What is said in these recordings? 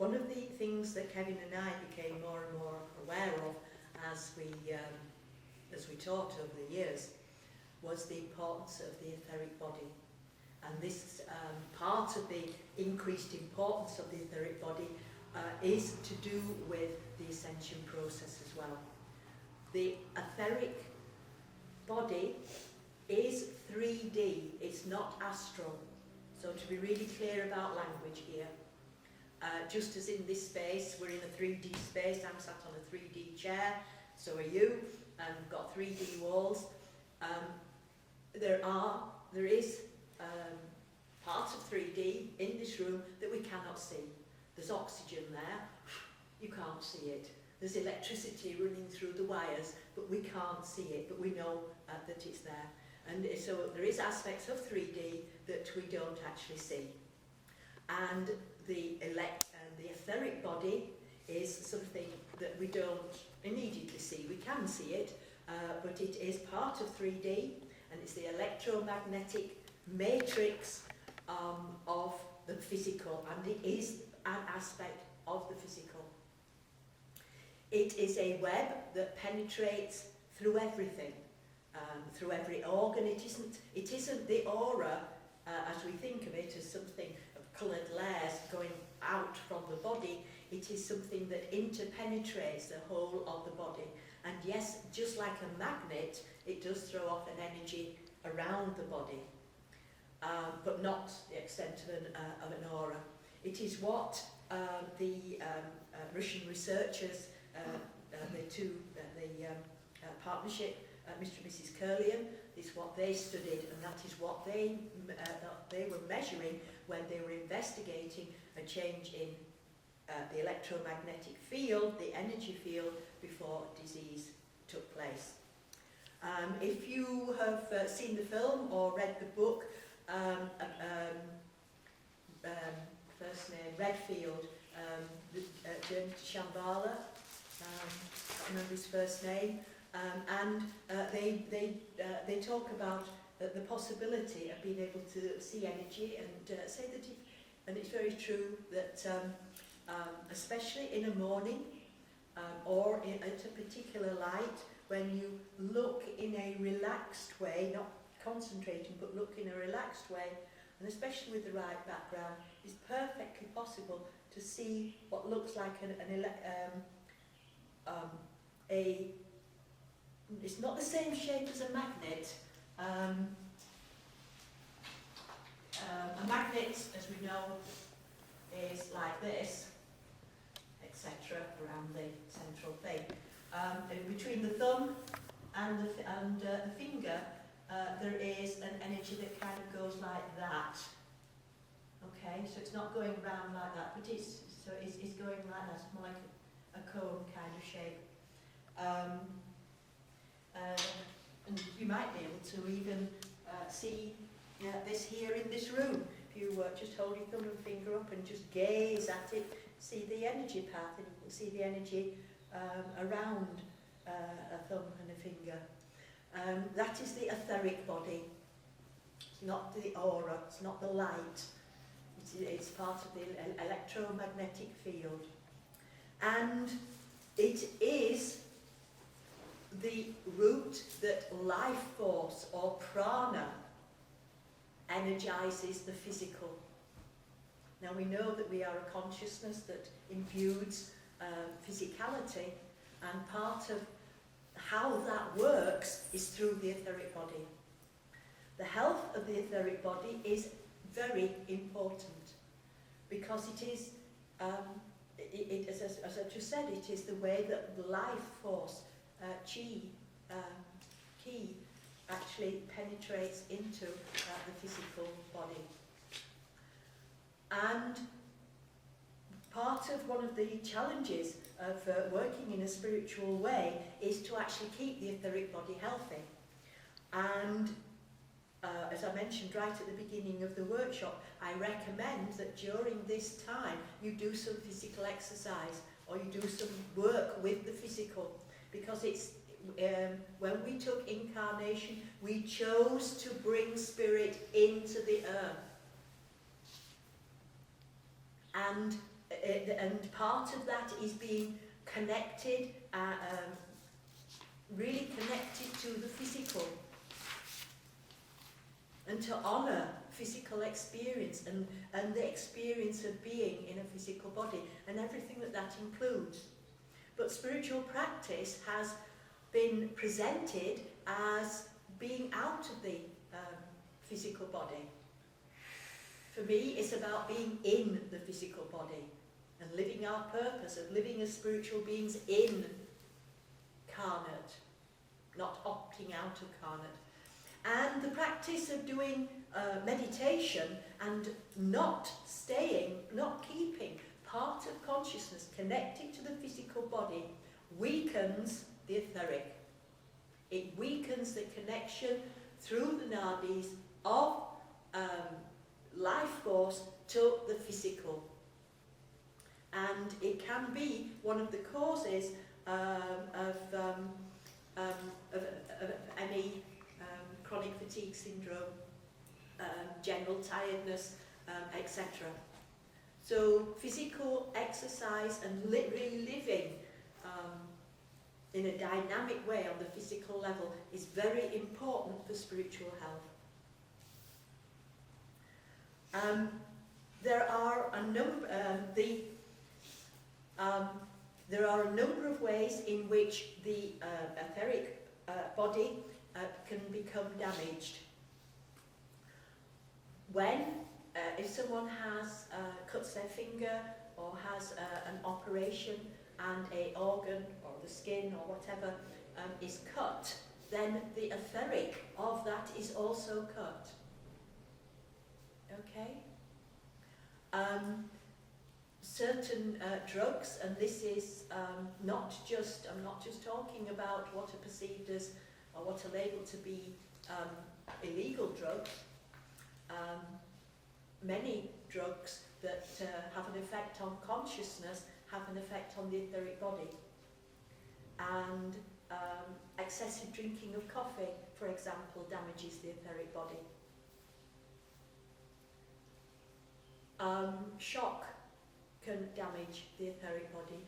one of the things that Kevin and I became more and more aware of as we taught over the years was the importance of the etheric body. And this part of the increased importance of the etheric body is to do with the ascension process as well. The etheric body is 3D, it's not astral. So to be really clear about language here, just as in this space, we're in a 3D space, I'm sat on a 3D chair, so are you, and we've got 3D walls. There is part of 3D in this room that we cannot see. There's oxygen there, you can't see it. There's electricity running through the wires, but we can't see it, but we know that it's there. And so there is aspects of 3D that we don't actually see. And the etheric body is something that we don't immediately see. We can see it, but it is part of 3D, and it's the electromagnetic matrix of the physical, and it is an aspect of the physical. It is a web that penetrates through everything, through every organ. It isn't the aura, as we think of it, as something of coloured layers going out from the body. It is something that interpenetrates the whole of the body. And yes, just like a magnet, it does throw off an energy around the body, but not the extent of an aura. It is what the Russian researchers, the partnership, Mr. and Mrs. Curlian, is what they studied, and that is what they were measuring when they were investigating a change in the electromagnetic field, the energy field, before disease took place. If you have seen the film or read the book, first name Redfield, the Journey to Shambhala, I can't remember his first name, and they talk about the possibility of being able to see energy, and say that and it's very true that especially in a morning or at a particular light, when you look in a relaxed way, not concentrating but look in a relaxed way, and especially with the right background, it's perfectly possible to see what looks like it's not the same shape as a magnet. A magnet, as we know, is like this, etc., around the central thing. And between the thumb and the finger, there is an energy that kind of goes like that. Okay, so it's not going round like that, but it's going like that. It's more like a cone kind of shape. And you might be able to even see this here in this room. If you just hold your thumb and finger up and just gaze at it, see the energy path, and you can see the energy around a thumb and a finger. That is the etheric body. It's not the aura, it's not the light. It's part of the electromagnetic field. And it is the route that life force or prana energizes the physical. Now we know that we are a consciousness that imbues physicality, and part of how that works is through the etheric body. The health of the etheric body is very important because it is, as I just said, it is the way that the life force, chi, actually penetrates into the physical body. And part of one of the challenges of working in a spiritual way is to actually keep the etheric body healthy. And as I mentioned right at the beginning of the workshop, I recommend that during this time you do some physical exercise or you do some work with the physical, because it's when we took incarnation, we chose to bring spirit into the earth. And and part of that is being connected, really connected to the physical, and to honour physical experience and the experience of being in a physical body and everything that that includes. But spiritual practice has been presented as being out of the physical body. For me, it's about being in the physical body and living our purpose of living as spiritual beings in carnate, not opting out of carnate. And the practice of doing meditation and not keeping part of consciousness connected to the physical body weakens the etheric. It weakens the connection through the nadis of life force to the physical. And it can be one of the causes of any chronic fatigue syndrome, general tiredness, etc. So physical exercise and really living in a dynamic way on the physical level is very important for spiritual health. There are a number of ways in which the etheric body can become damaged. When, if someone has cuts their finger or has an operation and an organ or the skin or whatever is cut, then the etheric of that is also cut. Okay? Certain drugs, and this is I'm not just talking about what are perceived as or what are labelled to be illegal drugs. Many drugs that have an effect on consciousness have an effect on the etheric body. And excessive drinking of coffee, for example, damages the etheric body. Shock can damage the etheric body.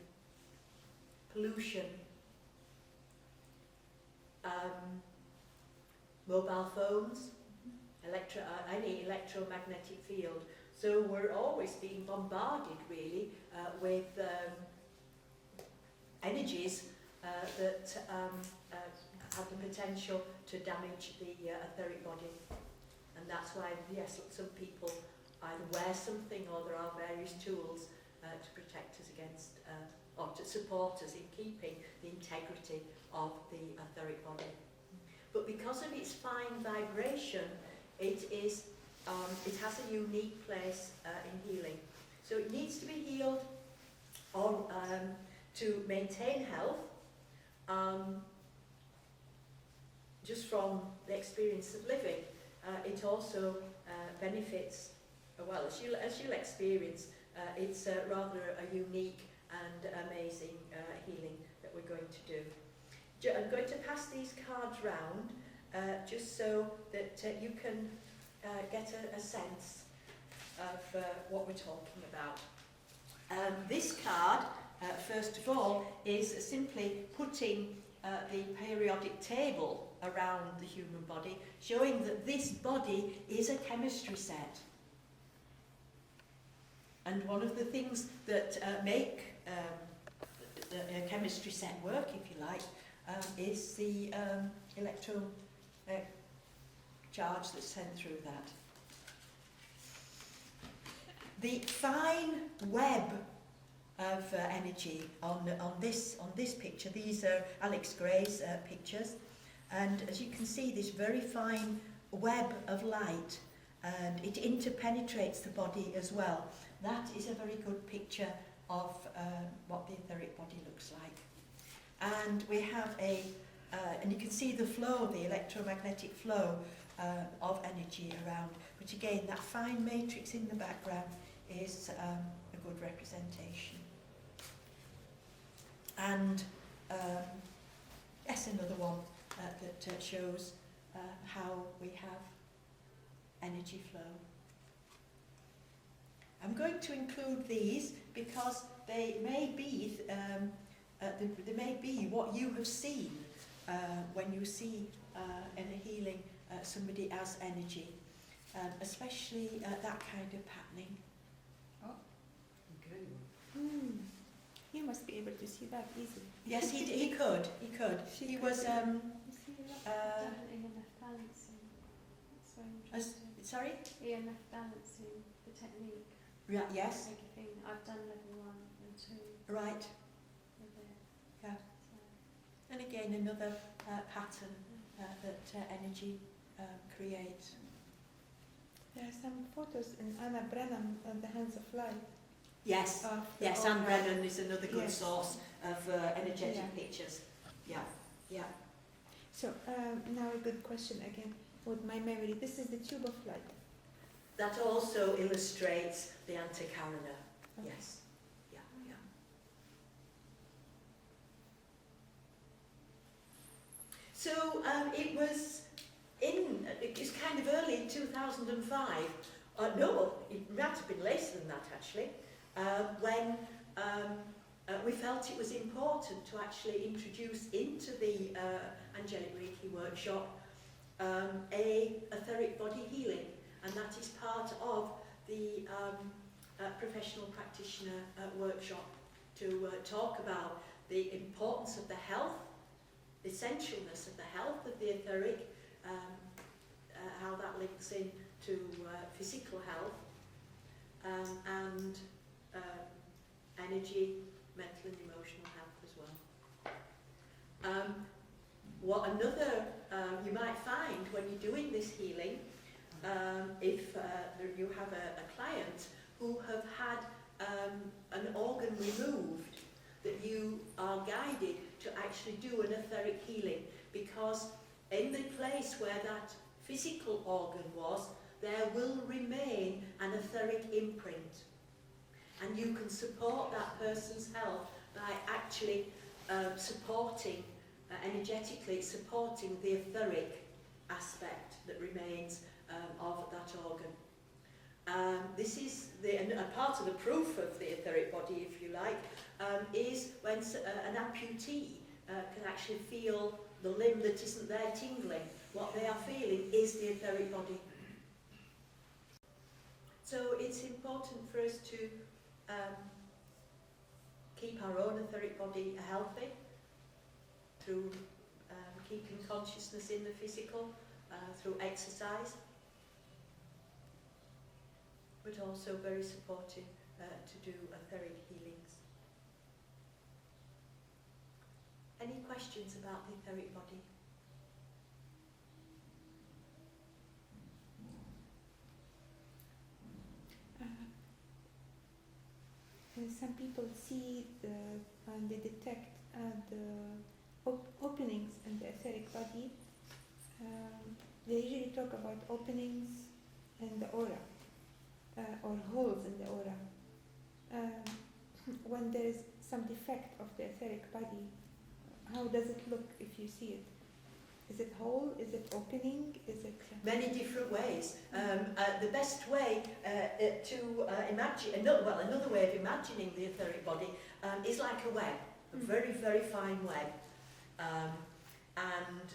Pollution, mobile phones, any electromagnetic field. So we're always being bombarded really with energies that have the potential to damage the etheric body. And that's why, yes, some people either wear something or there are various tools to protect us against or to support us in keeping the integrity of the etheric body. But because of its fine vibration, it has a unique place in healing. So it needs to be healed to maintain health, just from the experience of living. It also benefits, well, as you'll experience, it's rather a unique and amazing healing that we're going to do. I'm going to pass these cards round just so that you can get a sense of what we're talking about. This card, first of all, is simply putting the periodic table around the human body, showing that this body is a chemistry set. And one of the things that make a chemistry set work, if you like, is the electro charge that's sent through that. The fine web of energy on this picture, these are Alex Gray's pictures, and as you can see, this very fine web of light, and it interpenetrates the body as well. That is a very good picture of what the etheric body looks like. And we have and you can see the flow, the electromagnetic flow of energy around. But again, that fine matrix in the background is a good representation. And yes, another one that shows how we have energy flow. I'm going to include these because they may be what you have seen when you see in a healing somebody as energy, especially that kind of patterning. Oh. Okay. You must be able to see that easily. Yes, he could. He was. You see a lot of EMF balancing. That's so interesting. Sorry. EMF balancing, the technique. Right. Yes. Everything. I've done level 1 and 2 Right. with it. Yeah. So, And again, another pattern that energy creates. There are some photos in Anna Brennan on the Hands of Light. Yes. Of the Yes, aura. Anne Brennan is another good Yes. source of energetic Yeah. pictures. Yeah. Yeah. So now a good question again with my memory. This is the tube of light. That also illustrates the antikarana. Okay. Yes. Yeah. Yeah. So it was kind of early in 2005. No, it might have been later than that actually. When we felt it was important to actually introduce into the Angelic Reiki workshop a etheric body healing, and that is part of the professional practitioner workshop to talk about the importance of the health, the essentialness of the health of the etheric, how that links in to physical health, and energy, mental and emotional health as well. What another you might find when you're doing this healing, if you have a client who have had an organ removed, that you are guided to actually do an etheric healing, because in the place where that physical organ was, there will remain an etheric imprint. And you can support that person's health by actually supporting, energetically supporting the etheric aspect that remains of that organ. This is a part of the proof of the etheric body, if you like, is when an amputee can actually feel the limb that isn't there tingling. What they are feeling is the etheric body. So it's important for us to keep our own etheric body healthy through keeping consciousness in the physical, through exercise, but also very supportive to do etheric healings. Any questions about the etheric body? Some people see and they detect the openings in the etheric body. They usually talk about openings in the aura or holes in the aura. When there is some defect of the etheric body, how does it look if you see it? Is it whole? Is it opening? Is it many different ways? The best way to imagine, another way of imagining the etheric body is like a web, a very, very fine web.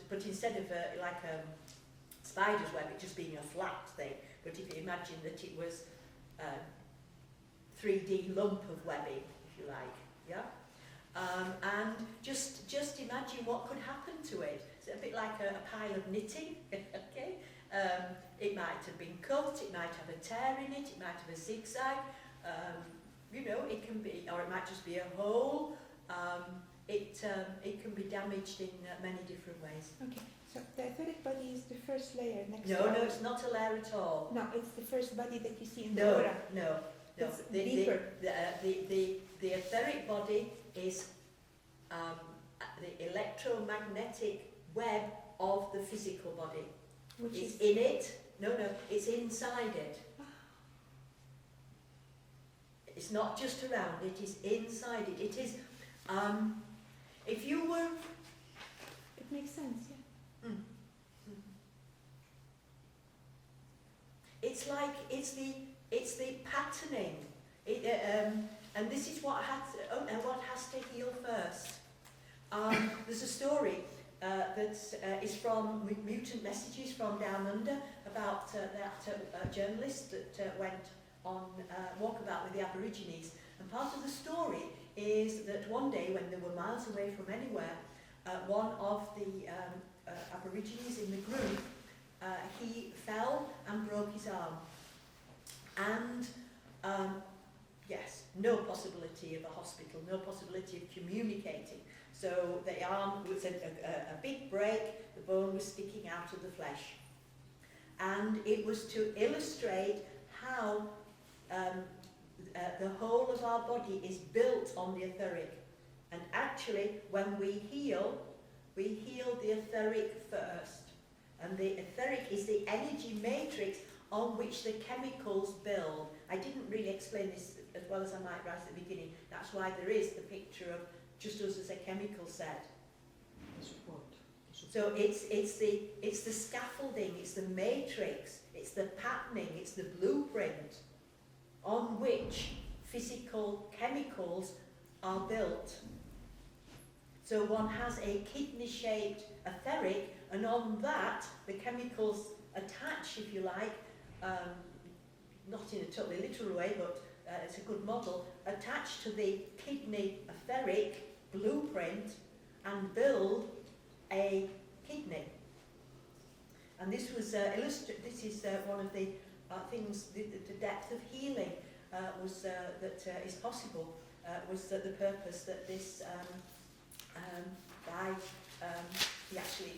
But instead of like a spider's web, it just being a flat thing, but if you imagine that it was 3D lump of webbing, if you like, yeah? And just imagine what could happen to it. It's a bit like a pile of knitting, okay? It might have been cut, it might have a tear in it, it might have a zigzag, it can be, or it might just be a hole. It can be damaged in many different ways. Okay, so the etheric body is the first layer next to No, it's not a layer at all. No, it's the first body that you see in the aura. No. It's deeper. The etheric body is the electromagnetic web of the physical body. Which It's is in it. No, it's inside it. It's not just around it, it's inside it. It is, if you were... It makes sense, yeah. It's like, it's It's the patterning. And this is what has to heal first. There's a story that is from Mutant Messages from Down Under about that journalist that went on walkabout with the Aborigines. And part of the story is that one day when they were miles away from anywhere, one of the Aborigines in the group, he fell and broke his arm. And yes, no possibility of a hospital, no possibility of communicating. So the arm was a big break, the bone was sticking out of the flesh. And it was to illustrate how the whole of our body is built on the etheric. And actually, when we heal the etheric first. And the etheric is the energy matrix on which the chemicals build. I didn't really explain this as well as I might right at the beginning. That's why there is the picture of just us as a chemical set. So it's the scaffolding, it's the matrix, it's the patterning, it's the blueprint on which physical chemicals are built. So one has a kidney-shaped etheric, and on that the chemicals attach, if you like, not in a totally literal way, but it's a good model, attached to the kidney etheric blueprint and build a kidney. And this was this is one of the things, the depth of healing was that is possible, was the purpose that this guy, he actually,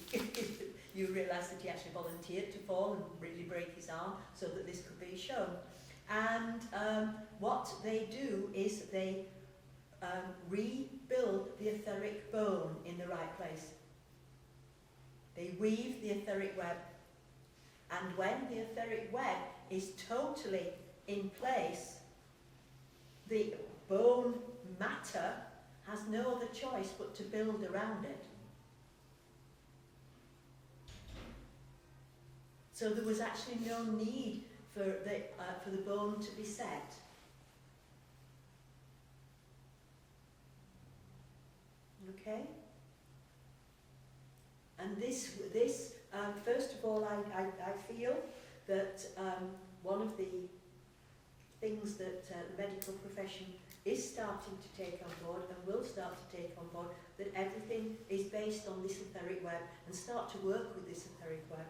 you realise that he actually volunteered to fall and really break his arm so that this could be shown. And what they do is they rebuild the etheric bone in the right place. They weave the etheric web. And when the etheric web is totally in place, the bone matter has no other choice but to build around it. So there was actually no need for the bone to be set. Okay? And this first of all, I feel that one of the things that the medical profession is starting to take on board and will start to take on board, that everything is based on this etheric web, and start to work with this etheric web.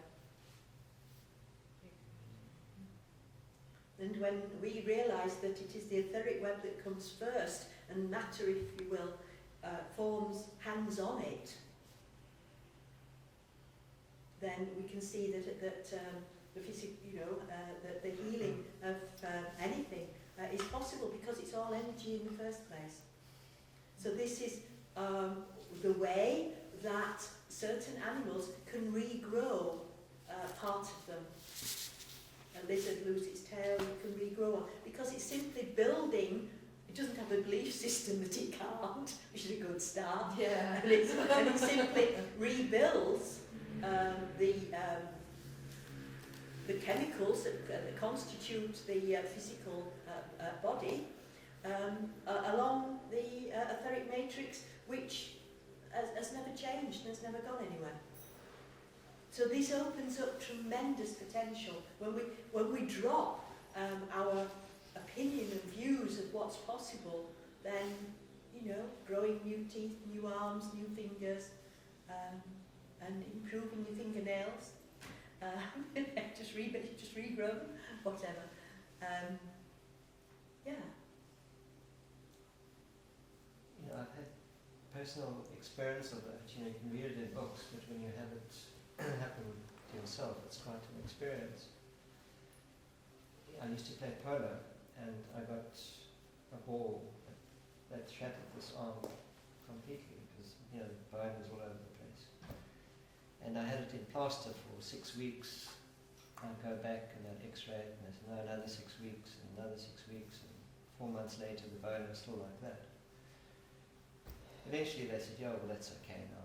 And when we realise that it is the etheric web that comes first, and matter, if you will, hangs on it, then we can see that the physical, that the healing of anything is possible, because it's all energy in the first place. So this is the way that certain animals can regrow part of them. A lizard loses its tail, it can regrow on, because it's simply building. It doesn't have a belief system that it can't, which is a good start. Yeah. And it simply rebuilds the chemicals that constitute the physical body along the etheric matrix, which has never changed and has never gone anywhere. So this opens up tremendous potential. When we drop our opinion and views of what's possible, then, growing new teeth, new arms, new fingers, and improving your fingernails, just regrow them, whatever. Yeah. I've had personal experience of that. You can read it in books, but when you have it happen to yourself, it's quite an experience. I used to play polo, and I got a ball that shattered this arm completely, because the bone was all over the place. And I had it in plaster for 6 weeks. I'd go back and I'd x-ray it, and I said, no, another 6 weeks, and another 6 weeks, and 4 months later the bone was still like that. Eventually they said, yeah, well, that's okay now,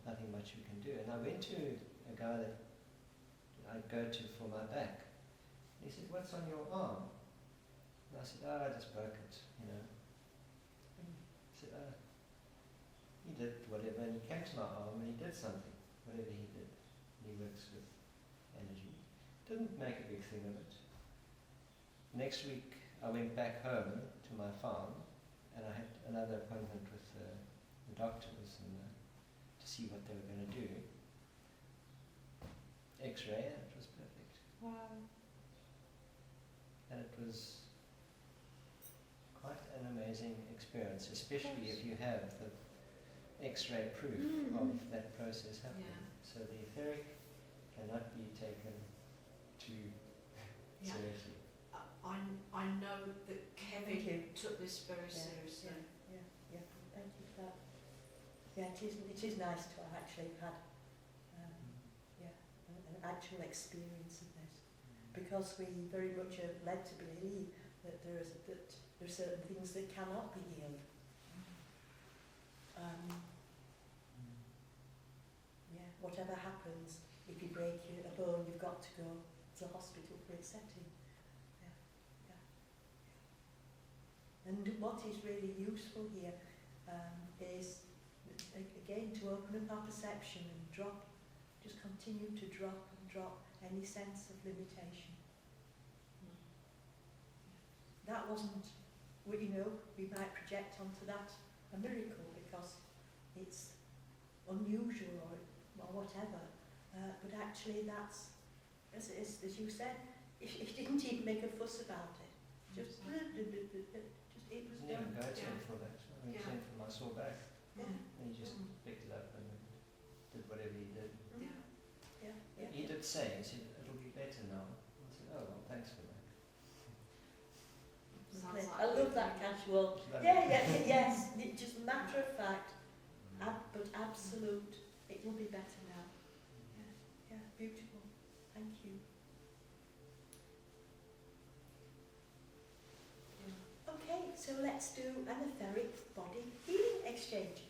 nothing much we can do. And I went to a guy that I go to for my back, He said, what's on your arm? And I said, I just broke it, you know. He said, he did whatever, and he came to my arm and he did something, whatever he did. He works with energy. Didn't make a big thing of it. Next week, I went back home to my farm, and I had another appointment with the doctors and to see what they were going to do. X-ray, and it was perfect. Wow. And it was quite an amazing experience, especially if you have the X-ray proof of that process happening. Yeah. So the etheric cannot be taken too Yeah. seriously. I know that Thank you. Kevin took this very Yeah, seriously. Yeah. Thank you for that. Yeah, it is nice to have actually had an actual experience of this, because we very much are led to believe that there are certain things that cannot be healed. Whatever happens, if you break a bone, you've got to go to the hospital for its setting. And what is really useful here is, again, to open up our perception and just continue to drop any sense of limitation. That wasn't, we might project onto that a miracle because it's unusual or whatever, but actually that's, as you said, it didn't even make a fuss about it. Just it was Never done. go to him Yeah. for that. I mean, Yeah. same for my sore back. Yeah. And he just picked it up and did whatever he did. Yeah. He did say, he said, it'll be better now. I said, oh, well, thanks for that. Sounds like I love that casual. It's lovely. Yes. Just matter of fact, but absolute. It will be better now. Yeah, beautiful. Thank you. Okay, so let's do an etheric body healing exchange.